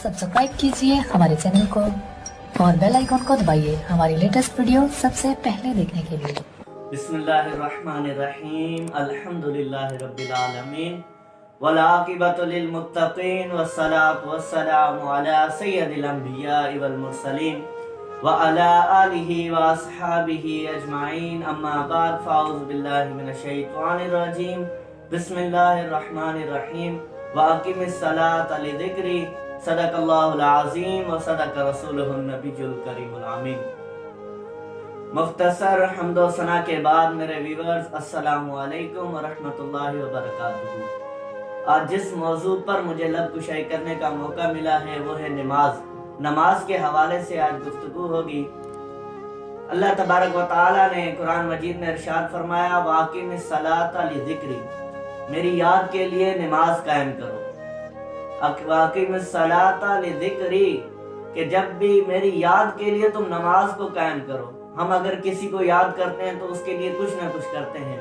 Subscribe कीजिए हमारे channel को और बेल आइकन को दबाइए हमारी लेटेस्ट वीडियो सबसे पहले देखने के लिए। बिस्मिल्लाहिर्रहमानिर्रहीम अल्हम्दुलिल्लाहि रब्बिल आलमीन वल आक़िबतु लिल मुत्तक़ीन वस्सलातु वस्सलामु अला सय्यिदिल अंबिया'i वल मुरसलीन व अला आलिहि व अस्हाबिहि अजमाइन अम्मा बाद फ़अऊज़ु बिल्लाहि मिनश शैतानिर रजीम बिस्मिल्लाहिर्रहमानिर्रहीम व अक़िमिस सलाता लिज़िक्री सदक़ल्लाहुल अज़ीम व सदक़ रसूलुहुन नबियुल करीमुल आमीन। मुख्तसर हम्दो सना के बाद मेरे व्यूअर्स अस्सलामु अलैकुम व रहमतुल्लाहि व बरकातुहू। आज जिस मौजू पर मुझे लब कुशाई करने का मौका मिला है वो है नमाज के हवाले से आज गुफ्तगू होगी। अल्लाह तबारक व तआला ने कुरान मजीद में इरशाद फरमाया वाक़िमिस सलाता लिज़िक्री, मेरी याद के लिए नमाज कायम करो। वाक़िमिस सलाता लिज़िक्री कि जब भी मेरी याद के लिए तुम नमाज को कायम करो। हम अगर किसी को याद करते हैं तो उसके लिए कुछ ना कुछ करते हैं,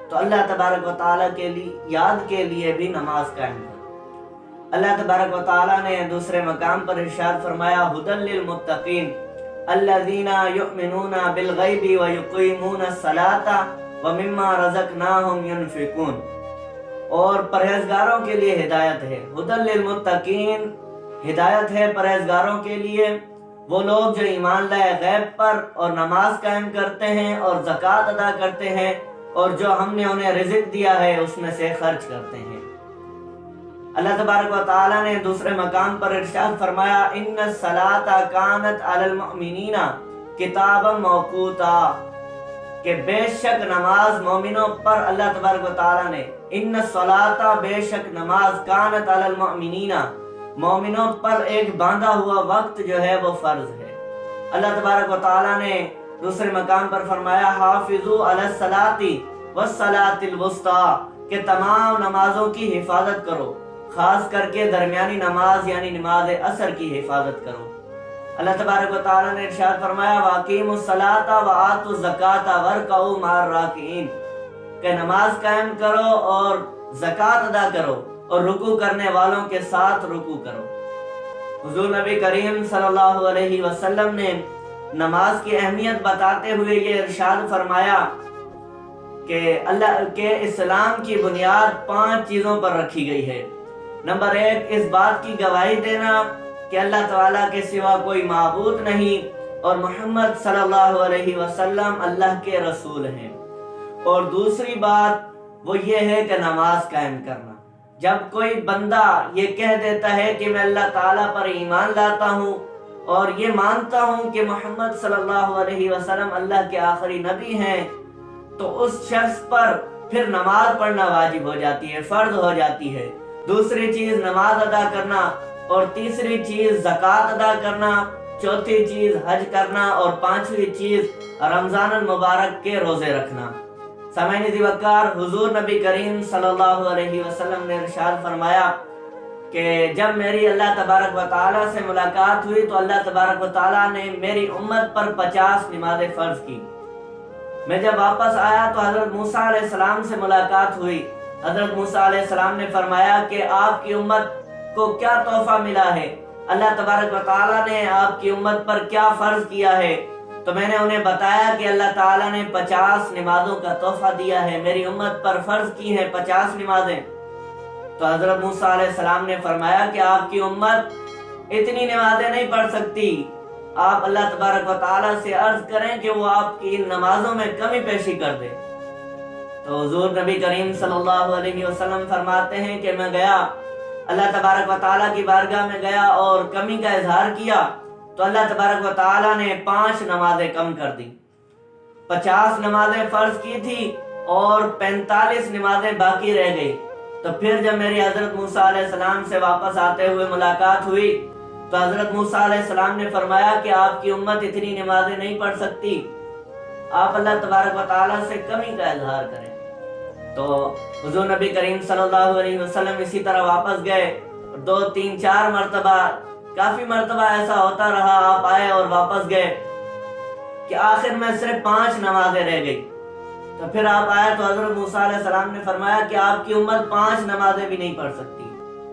तो अल्लाह तबारक व तआला के लिए याद के लिए भी नमाज कायम करो। अल्लाह तबारक व तआला ने दूसरे मकाम पर इरशाद फरमाया हुदल लिल मुत्तक़ीन अल्लज़ीना युमिनूना बिल गैबि व युक़ीमूनस सलाता व मिम्मा रज़क़नाहुम युनफ़िक़ून, और परहेजगारों के लिए हिदायत है। हुदल लिल मुत्तक़ीन, हिदायत है परहेजगारों के लिए, वो लोग जो ईमान लाए गैब पर और नमाज कायम करते हैं और ज़कात अदा करते हैं और जो हमने उन्हें रिज़्क़ दिया है उसमें से खर्च करते हैं। अल्लाह तबारक व तआला ने दूसरे मकाम पर इरशाद फरमाया इन्नस सलाता कानत अलल मुमिनीना किताबन मौक़ूता, कि बेशक नमाज मोमिनों पर अल्लाह तबारक व तआला ने इन्नस सलाता, बेशक नमाज कानत अलल मुमिनीना, मोमिनों पर एक बांधा हुआ वक्त जो है वो फर्ज है। अल्लाह तबारक व तआला ने दूसरे मकाम पर फरमाया हाफिजू अलस सलाती वस्सलातिल वुस्ता, कि तमाम नमाजों की हिफाजत करो, खास करके दरमियानी नमाज यानी नमाज असर की हिफाजत करो। अल्लाह तबारक व तआला ने इरशाद फरमाया वाक़ीमुस सलाता व आतुज़ ज़काता वरकऊ मअर राकिईन, कि नमाज कायम करो और ज़कात अदा करो और रुकू करने वालों के साथ रुकू करो। हुज़ूर नबी करीम सल्लल्लाहु अलैहि वसल्लम ने नमाज की अहमियत बताते हुए ये इरशाद फरमाया कि अल्लाह के इस्लाम की बुनियाद 5 चीज़ों पर रखी गई है। नंबर 1, इस बात की गवाही देना कि अल्लाह ताला के सिवा कोई माबूद नहीं और मोहम्मद सल्लल्लाहु अलैहि वसल्लम अल्लाह के रसूल हैं। और दूसरी बात वो ये है कि नमाज कायम करना। जब कोई बंदा ये कह देता है कि मैं अल्लाह ताला पर ईमान लाता हूँ और ये मानता हूँ कि मोहम्मद सल्लल्लाहु अलैहि वसल्लम अल्लाह के आखिरी नबी हैं, तो उस शख्स पर फिर नमाज पढ़ना वाजिब हो जाती है, फर्ज हो जाती है। दूसरी चीज नमाज अदा करना, और तीसरी चीज ज़कात अदा करना, चौथी चीज हज करना, और 5वीं चीज रमजान मुबारक के रोजे रखना। सामईन ज़िवकार, हुजूर नबी करीम सल्लल्लाहु अलैहि वसल्लम ने इरशाद फरमाया कि जब मेरी अल्लाह तबारक व तआला से मुलाकात हुई तो अल्लाह तबारक व तआला ने मेरी उम्मत पर 50 नमाज़ें फर्ज की। मैं जब वापस आया तो हजरत मूसा अलैहिस्सलाम से मुलाकात हुई। हजरत मूसा अलैहिस्सलाम ने फरमाया कि आपकी उम्मत को क्या तोहफा मिला है, अल्लाह तबारक व तआला ने आपकी उम्मत पर क्या फर्ज किया है। तो मैंने उन्हें बताया कि अल्लाह ताला ने 50 नमाजों का तोहफा दिया है, मेरी उम्मत पर फर्ज की है 50 नमाजें। तो हजरत मूसा अलैहिस्सलाम ने फरमाया कि आपकी उम्मत इतनी नमाजें नहीं पढ़ सकती, आप अल्लाह तबारक व तआला से अर्ज करें कि वो आपकी इन नमाजों में कमी पेशी कर दे। तो हुजूर नबी करीम सल्लल्लाहु अलैहि वसल्लम फरमाते हैं कि मैं गया, अल्लाह तबारक व तआला की बारगाह में गया और कमी का इजहार किया, तो अल्लाह तबारक व तआला ने 5 नमाजें कम कर दी। 50 नमाजें फर्ज की थी और 45 नमाजें बाकी रह गई। तो फिर जब मेरी हजरत मूसा अलैहिस्सलाम से वापस आते हुए मुलाकात हुई तो हजरत मूसा अलैहिस्सलाम ने फरमाया कि आपकी उम्मत इतनी नमाजें नहीं पढ़ सकती, आप अल्लाह तबारक व तआला से कमी का इजहार करें। तो हुजूर नबी करीम सल्लल्लाहु अलैहि वसल्लम इसी तरह वापस गए, 2, 3, 4 मरतबा, काफी मरतबा ऐसा होता रहा। आप आए और वापस गए कि आखिर में सिर्फ 5 नमाजें रह गई। तो फिर आप आए तो हजरत मूसा अलैहिस्सलाम ने फरमाया कि आपकी उम्मत 5 नमाजें भी नहीं पढ़ सकती।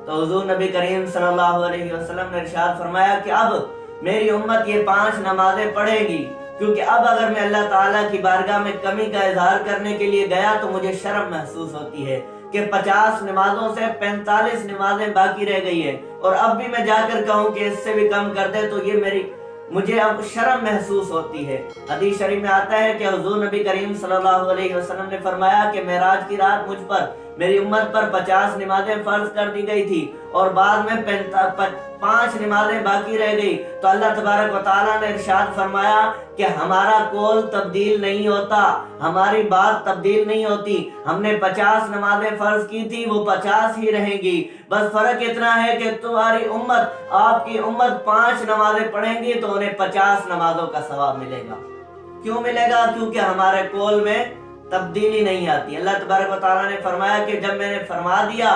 तो तो हुजूर नबी करीम सल्लल्लाहु अलैहि वसल्लम ने इरशाद फरमाया कि अब मेरी उम्मत ये 5 नमाजें पढ़ेगी, क्योंकि अब अगर मैं अल्लाह ताला की बारगाह में कमी का इजहार करने के लिए गया तो मुझे शर्म महसूस होती है कि 50 नमाजों से 45 नमाजें बाकी रह गई है, और अब भी मैं जाकर कहूँ कि इससे भी कम कर दे तो ये मुझे अब शर्म महसूस होती है। हदीस शरीफ में आता है कि हुजूर नबी करीम सल्लल्लाहु अलैहि वसल्लम ने फरमाया कि मेराज की रात मुझ पर, मेरी उम्मत पर 50 नमाजें फर्ज कर दी गई थी और बाद में 5 नमाजें बाकी रह गई, तो अल्लाह तबारक व तआला ने इरशाद फरमाया कि हमारा कौल तब्दील नहीं होता, हमारी बात तब्दील नहीं होती। हमने 50 नमाजें फर्ज की थी, वो 50 ही रहेंगी। बस फर्क इतना है कि तुम्हारी उम्मत, आपकी उम्मत 5 नमाजें पढ़ेंगी तो उन्हें 50 नमाजों का सवाब मिलेगा। क्यों मिलेगा? क्योंकि हमारे कौल में तब्दीली नहीं आती। अल्लाह तबारक व तआला ने फरमाया कि जब मैंने फरमा दिया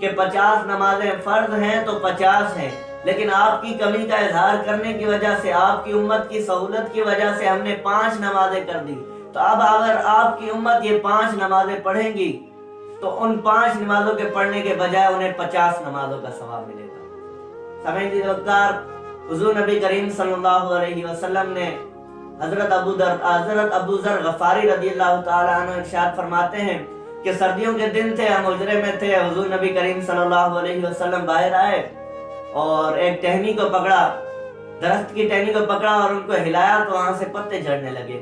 कि 50 नमाजें फर्ज हैं तो 50 हैं, लेकिन आपकी कमी का इजहार करने की वजह से, आपकी उम्मत की सहूलत की वजह से हमने 5 नमाजें कर दी, तो अब अगर आपकी उम्मत ये 5 नमाजें पढ़ेंगी तो उन 5 नमाजों के पढ़ने के बजाय उन्हें 50 नमाजों का सवाब मिलेगा। समझ वक़्तार हुजूर नबी करीम सल्लल्लाहु अलैहि वसल्लम ने हजरत अबू ज़र गफारी रज़ियल्लाहु ताला अन्हु इरशाद फरमाते हैं कि सर्दियों के दिन थे, हम हुजरे में थे, हुजूर नबी करीम सल्लल्लाहु अलैहि वसल्लम बाहर आए और एक टहनी को पकड़ा, दरख्त की टहनी को पकड़ा और उनको हिलाया तो वहां से पत्ते झड़ने लगे।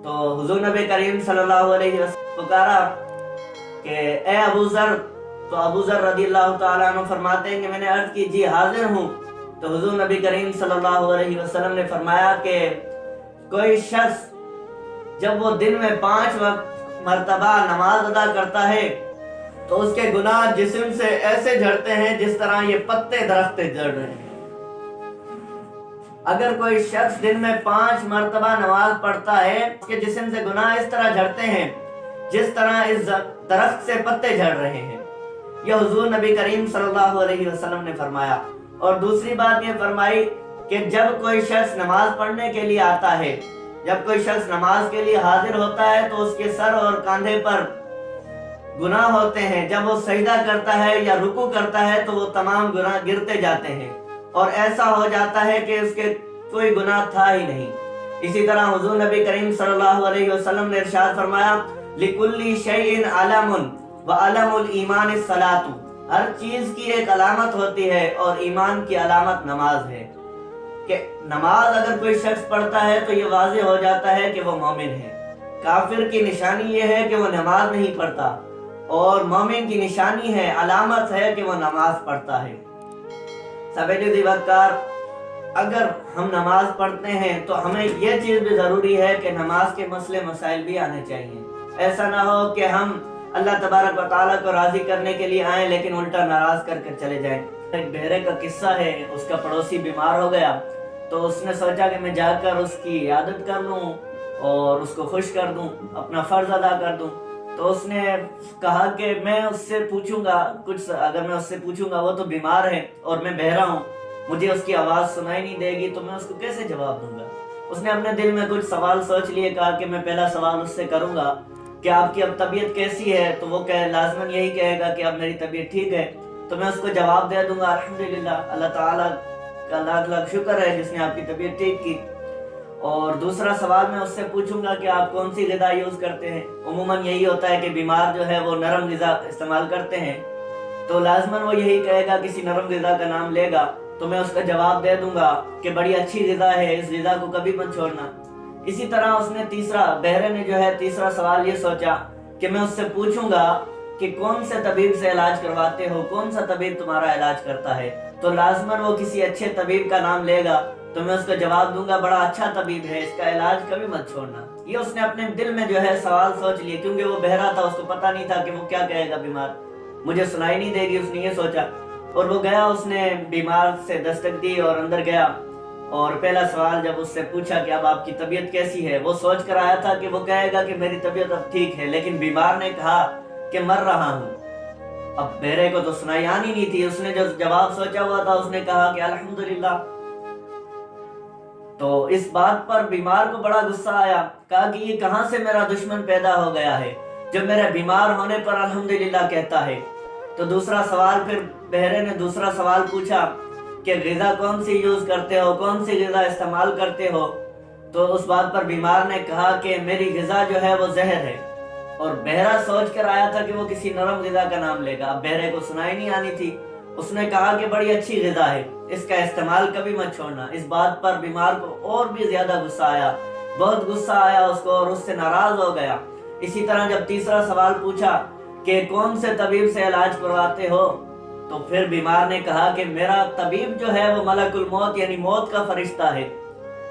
तो हुजूर नबी करीम सल्लल्लाहु अलैहि वसल्लम पुकारा कि ए अबू ज़र, तो अबू ज़र रज़ियल्लाहु ताला अन्हु फरमाते हैं कि मैंने अर्ज की जी हाजिर हूँ। तो हुजूर नबी करीम सल्लल्लाहु अलैहि वसल्लम ने फरमाया कि कोई शख्स जब वो दिन में 5 मर्तबा नमाज अदा करता है तो उसके गुनाह जिस्म से ऐसे झड़ते हैं जिस तरह ये पत्ते दरख्त झड़ रहे हैं। अगर कोई शख्स दिन में 5 मर्तबा नमाज पढ़ता है, उसके जिस्म से गुनाह इस तरह झड़ते हैं जिस तरह इस दरख्त से पत्ते झड़ रहे हैं। यह हुजूर नबी करीम सल्लल्लाहु अलैहि वसल्लम ने फरमाया। और दूसरी बात ये फरमाई कि जब कोई शख्स नमाज पढ़ने के लिए आता है, जब कोई शख्स नमाज के लिए हाजिर होता है तो उसके सर और कंधे पर गुनाह होते हैं। जब वो सजदा करता है या रुकू करता है तो वो तमाम गुनाह गिरते जाते हैं और ऐसा हो जाता है कि उसके कोई गुनाह था ही नहीं। इसी तरह हुजूर नबी करीम सल्लल्लाहु अलैहि वसल्लम ने इरशाद फरमाया लिकुल्ली शैइन अलमुन व अलमुल ईमान सलातु, हर चीज की एक अलामत होती है और ईमान की अलामत नमाज है। कि नमाज अगर कोई शख्स पढ़ता है तो ये वाज़ेह हो जाता है कि वो मोमिन है। काफिर की निशानी ये है कि वो नमाज नहीं पढ़ता, और मोमिन की निशानी है, अलामत है कि वो नमाज पढ़ता है। सवेरे दिवसकार अगर हम नमाज पढ़ते हैं तो हमें यह चीज भी जरूरी है कि नमाज के मसले मसाइल भी आने चाहिए। ऐसा ना हो कि हम अल्लाह तबारक व तआला को राजी करने के लिए आए लेकिन उल्टा नाराज करके चले जाएं। एक बहरे का किस्सा है, उसका पड़ोसी बीमार हो गया तो उसने सोचा कि मैं जाकर उसकी इयादत कर लूं और उसको खुश कर दूं, अपना फर्ज अदा कर दूं। तो उसने कहा कि मैं उससे पूछूंगा कुछ, अगर मैं उससे पूछूंगा, वो तो बीमार है और मैं बहरा हूँ, मुझे उसकी आवाज़ सुनाई नहीं देगी तो मैं उसको कैसे जवाब दूंगा। उसने अपने दिल में कुछ सवाल सोच लिए, कहा कि मैं पहला सवाल उससे करूंगा कि आपकी अब तबीयत कैसी है, तो वो लाजमन यही कहेगा कि अब मेरी तबीयत ठीक है, तो मैं उसको जवाब दे दूंगा अल्हम्दुलिल्लाह, अल्लाह ताला का लाख लाख शुक्र है जिसने आपकी तबीयत ठीक की। और दूसरा सवाल मैं उससे पूछूंगा कि आप कौन सी ग़िज़ा यूज़ करते हैं। उमूमन यही होता है कि बीमार जो है वो नरम ग़िज़ा इस्तेमाल करते हैं, तो लाजमन वो यही कहेगा, किसी नरम ग़िज़ा का नाम लेगा, तो मैं उसका जवाब दे दूंगा कि बड़ी अच्छी ग़िज़ा है, इस ग़िज़ा को कभी मत छोड़ना। इसी तरह उसने बहरे ने जो है तीसरा सवाल ये सोचा कि मैं उससे पूछूंगा कि कौन से तबीब से इलाज करवाते हो, कौन सा तबीब तुम्हारा इलाज करता है, तो लाजमन वो किसी अच्छे तबीब का नाम लेगा, तो मैं उसको जवाब दूंगा बड़ा अच्छा तबीब है, इसका इलाज कभी मत छोड़ना। ये उसने अपने दिल में जो है सवाल सोच लिए, क्योंकि वो बहरा था, उसको पता नहीं था कि वो क्या कहेगा, बीमार मुझे सुनाई नहीं देगी, उसने ये सोचा। और वो गया, उसने बीमार से दस्तक दी और अंदर गया और पहला सवाल जब उससे पूछा कि अब आपकी तबीयत कैसी है, वो सोच कर आया था कि वो कहेगा कि मेरी तबीयत अब ठीक है, लेकिन बीमार ने कहा कि मर रहा हूँ। अब बहरे को तो सुनाई आनी नहीं थी, उसने जो जवाब सोचा हुआ था उसने कहा कि अल्हम्दुलिल्लाह। तो इस बात पर बीमार को बड़ा गुस्सा आया, कहा कि ये कहां से मेरा दुश्मन पैदा हो गया है जो मेरे बीमार होने पर अल्हम्दुलिल्लाह कहता है। تو دوسرا سوال پھر بہرے نے دوسرا سوال پوچھا کہ غذا کون سی یوز کرتے ہو، کون سی غذا استعمال کرتے ہو؟ تو اس بات پر بیمار نے کہا کہ میری غذا جو ہے وہ زہر ہے، اور بہرا سوچ کر آیا تھا کہ وہ کسی نرم غذا کا نام لے گا، اب بہرے کو سنائی نہیں آنی تھی۔ اس نے کہا کہ بڑی اچھی غذا ہے، اس کا استعمال کبھی مت چھوڑنا۔ اس بات پر بیمار کو اور بھی زیادہ غصہ آیا، بہت غصہ آیا اس کو، اور اس سے ناراض ہو گیا۔ اسی طرح جب تیسرا سوال پوچھا کہ کون سے طبیب سے علاج کرواتے ہو، تو پھر بیمار نے کہا کہ میرا طبیب جو ہے وہ ملک الموت یعنی موت کا فرشتہ ہے۔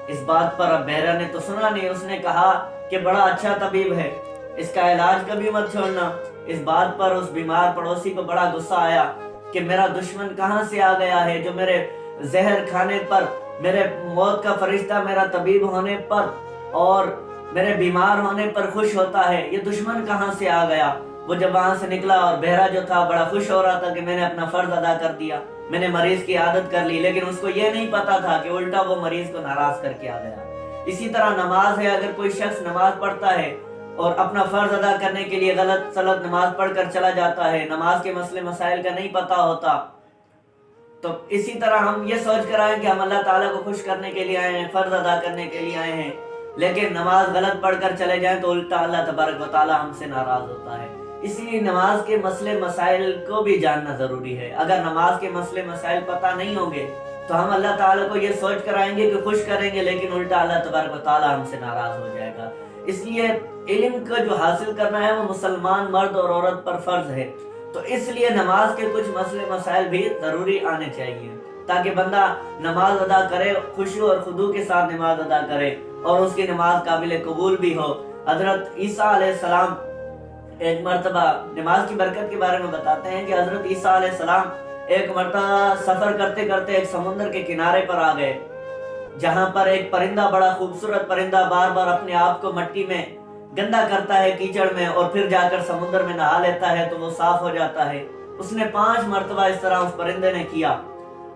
اس بات پر اب بہرا نے تو سنا نہیں، اس نے کہا کہ بڑا اچھا طبیب ہے، اس کا علاج کبھی مت چھوڑنا۔ اس بات پر اس بیمار پڑوسی کو بڑا غصہ آیا کہ میرا دشمن کہاں سے آ گیا ہے جو میرے زہر کھانے پر، میرے موت کا فرشتہ میرا طبیب ہونے پر اور میرے بیمار ہونے پر خوش ہوتا ہے، یہ دشمن کہاں سے آ گیا؟ وہ جب وہاں سے نکلا اور بہرا جو تھا بڑا خوش ہو رہا تھا کہ میں نے اپنا فرض ادا کر دیا، میں نے مریض کی عادت کر لی، لیکن اس کو یہ نہیں پتا تھا کہ الٹا وہ مریض کو ناراض کر کے آ گیا۔ اسی طرح نماز ہے، اگر کوئی شخص نماز پڑھتا ہے اور اپنا فرض ادا کرنے کے لیے غلط سلط نماز پڑھ کر چلا جاتا ہے، نماز کے مسئلے مسائل کا نہیں پتا ہوتا، تو اسی طرح ہم یہ سوچ کر آئے کہ ہم اللہ تعالیٰ کو خوش کرنے کے لیے آئے ہیں، فرض ادا کرنے کے لیے آئے ہیں، لیکن نماز غلط پڑھ کر چلے جائیں تو الٹا اللہ تبارک و تعالیٰ ہم سے ناراض ہوتا ہے۔ اس لیے نماز کے مسئلے مسائل کو بھی جاننا ضروری ہے۔ اگر نماز کے مسئلے مسائل پتہ نہیں ہوں گے تو ہم اللہ تعالیٰ کو یہ سوچ کر آئیں گے کہ خوش کریں گے، لیکن الٹا اللہ تبارک و تعالیٰ ہم سے ناراض ہو جائے گا۔ اس لیے علم کا جو حاصل کرنا ہے وہ مسلمان مرد اور عورت پر فرض ہے، تو اس لیے نماز کے کچھ مسئلے مسائل بھی ضروری آنے چاہیے تاکہ بندہ نماز ادا کرے، خشوع اور خضوع کے ساتھ نماز ادا کرے اور اس کی نماز قابل قبول بھی ہو۔ حضرت عیسیٰ علیہ السلام ایک مرتبہ نماز کی برکت کے بارے میں بتاتے ہیں کہ حضرت عیسیٰ علیہ السلام ایک مرتبہ سفر کرتے کرتے ایک سمندر کے کنارے پر آ گئے، جہاں پر ایک پرندہ، بڑا خوبصورت پرندہ، بار بار اپنے آپ کو مٹی میں گندا کرتا ہے، کیچڑ میں، اور پھر جا کر سمندر میں نہا لیتا ہے تو وہ صاف ہو جاتا ہے۔ اس نے 5 مرتبہ اس طرح اس پرندے نے کیا،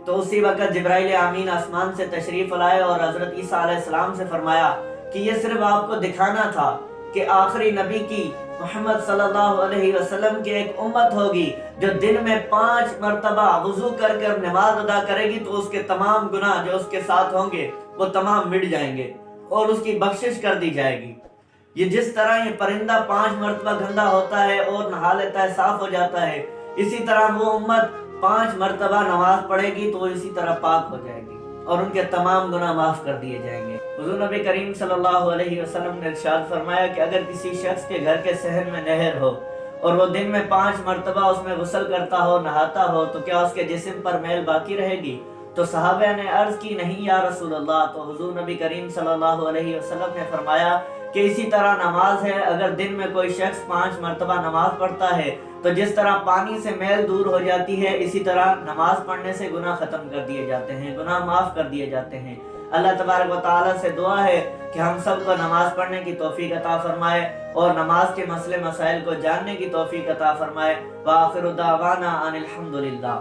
تو اسی وقت جبرائیل امین آسمان سے تشریف لائے اور حضرت عیسیٰ علیہ السلام سے فرمایا کہ یہ صرف آپ کو دکھانا تھا کہ آخری نبی کی، محمد صلی اللہ علیہ وسلم کی ایک امت ہوگی جو دن میں 5 مرتبہ وضو کر کر نماز ادا کرے گی تو اس کے تمام گناہ جو اس کے ساتھ ہوں گے وہ تمام مٹ جائیں گے اور اس کی بخشش کر دی جائے گی۔ یہ جس طرح یہ پرندہ 5 مرتبہ گندا ہوتا ہے اور نہا لیتا ہے، صاف ہو جاتا ہے، اسی طرح وہ امت 5 مرتبہ نماز پڑھے گی تو وہ اسی طرح پاک ہو جائے گی اور ان کے تمام گناہ معاف کر دیے جائیں گے۔ حضور نبی کریم صلی اللہ علیہ وسلم نے ارشاد فرمایا کہ اگر کسی شخص کے گھر کے صحن میں نہر ہو اور وہ دن میں 5 مرتبہ اس میں غسل کرتا ہو، نہاتا ہو، تو کیا اس کے جسم پر میل باقی رہے گی؟ تو صحابہ نے عرض کی نہیں یا رسول اللہ۔ تو حضور نبی کریم صلی اللہ علیہ وسلم نے فرمایا کہ اسی طرح نماز ہے، اگر دن میں کوئی شخص 5 مرتبہ نماز پڑھتا ہے تو جس طرح پانی سے میل دور ہو جاتی ہے، اسی طرح نماز پڑھنے سے گناہ ختم کر دیے جاتے ہیں، گناہ معاف کر دیے جاتے ہیں۔ اللہ تبارک و تعالیٰ سے دعا ہے کہ ہم سب کو نماز پڑھنے کی توفیق عطا فرمائے اور نماز کے مسئلے مسائل کو جاننے کی توفیق عطا فرمائے۔ وآخر دعوانا ان الحمدللہ۔